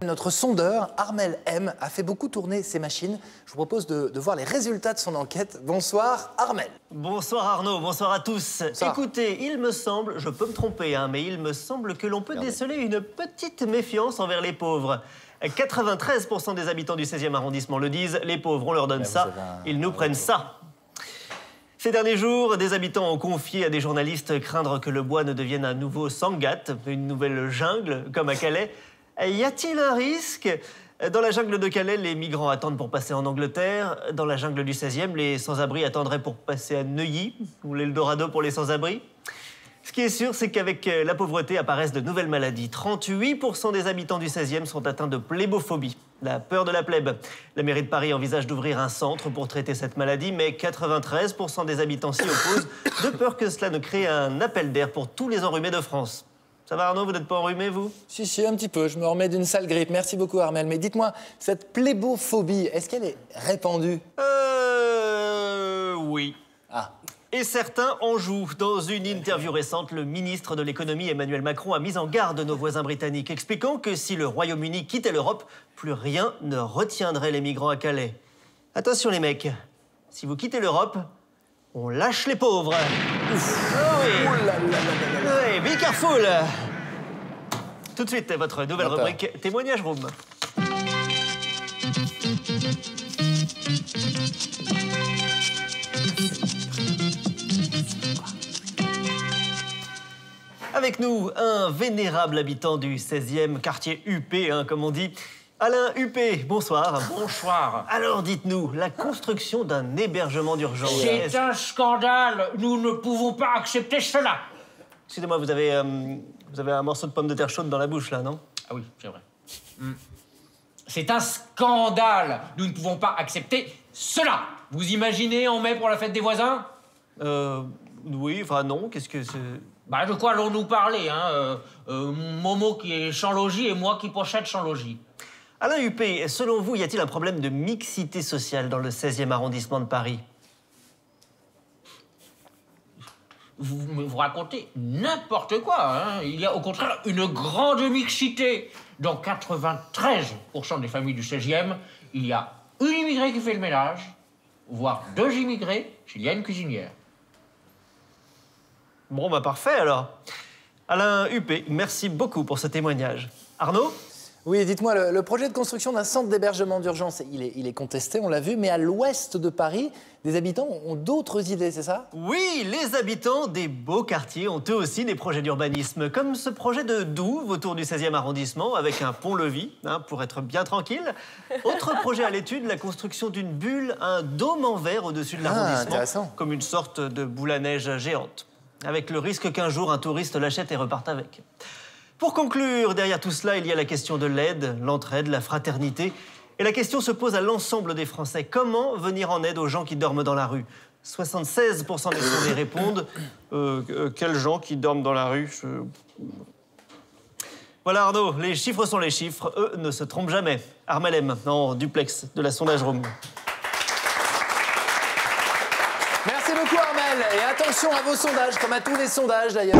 Notre sondeur, Armel M, a fait beaucoup tourner ses machines. Je vous propose de voir les résultats de son enquête. Bonsoir, Armel. Bonsoir Arnaud, bonsoir à tous. Bonsoir. Écoutez, il me semble, je peux me tromper, mais il me semble que l'on peut déceler une petite méfiance envers les pauvres. 93% des habitants du 16e arrondissement le disent, les pauvres, on leur donne ça, ils nous prennent ça. Ces derniers jours, des habitants ont confié à des journalistes craindre que le bois ne devienne un nouveau Sangat, une nouvelle jungle, comme à Calais. Y a-t-il un risque? Dans la jungle de Calais, les migrants attendent pour passer en Angleterre. Dans la jungle du 16e, les sans-abri attendraient pour passer à Neuilly, ou l'Eldorado pour les sans-abri. Ce qui est sûr, c'est qu'avec la pauvreté apparaissent de nouvelles maladies. 38% des habitants du 16e sont atteints de plébophobie, la peur de la plèbe. La mairie de Paris envisage d'ouvrir un centre pour traiter cette maladie, mais 93% des habitants s'y opposent, de peur que cela ne crée un appel d'air pour tous les enrhumés de France. Ça va Arnaud, vous n'êtes pas enrhumé, vous? Si, un petit peu. Je me remets d'une sale grippe. Merci beaucoup, Armel. Mais dites-moi, cette plébophobie, est-ce qu'elle est répandue? Oui. Ah. Et certains en jouent. Dans une interview récente, le ministre de l'économie Emmanuel Macron a mis en garde nos voisins britanniques, expliquant que si le Royaume-Uni quittait l'Europe, plus rien ne retiendrait les migrants à Calais. Attention les mecs, si vous quittez l'Europe, on lâche les pauvres. Ouf. Oh oui. Ouh là là là là là. Oui, be careful. Tout de suite, votre nouvelle rubrique Témoignage Room. Avec nous, un vénérable habitant du 16e quartier UP, comme on dit. Alain UP, bonsoir. Bonsoir. Alors dites-nous, la construction d'un hébergement d'urgence... C'est un scandale. Nous ne pouvons pas accepter cela. Excusez-moi, vous avez un morceau de pomme de terre chaude dans la bouche, là, non? Ah oui, c'est vrai. C'est un scandale. Nous ne pouvons pas accepter cela. Vous imaginez, on met pour la fête des voisins? Oui, enfin non, qu'est-ce que c'est... Bah, de quoi allons-nous parler, Momo qui est sans logis et moi qui possède sans logis. Alain Huppé, selon vous, y a-t-il un problème de mixité sociale dans le 16e arrondissement de Paris? Vous racontez n'importe quoi, Il y a au contraire une grande mixité. Dans 93% des familles du 16e, il y a une immigrée qui fait le ménage, voire 2 immigrés s'il y a une cuisinière. Bon, bah parfait alors. Alain Huppé, merci beaucoup pour ce témoignage. Arnaud? Oui, dites-moi, le projet de construction d'un centre d'hébergement d'urgence, il est contesté, on l'a vu, mais à l'ouest de Paris, des habitants ont d'autres idées, c'est ça? Oui, les habitants des beaux quartiers ont eux aussi des projets d'urbanisme, comme ce projet de douve autour du 16e arrondissement, avec un pont-levis, pour être bien tranquille. Autre projet à l'étude, la construction d'une bulle, un dôme en verre au-dessus de l'arrondissement, comme une sorte de boule à neige géante, avec le risque qu'un jour un touriste l'achète et reparte avec. Pour conclure, derrière tout cela, il y a la question de l'aide, l'entraide, la fraternité. Et la question se pose à l'ensemble des Français. Comment venir en aide aux gens qui dorment dans la rue? 76% des sondés répondent. Quels gens qui dorment dans la rue? Voilà Arnaud, les chiffres sont les chiffres. Eux ne se trompent jamais. Armel M, en duplex de la Sondage Room. Merci beaucoup, Armel. Et attention à vos sondages, comme à tous les sondages d'ailleurs.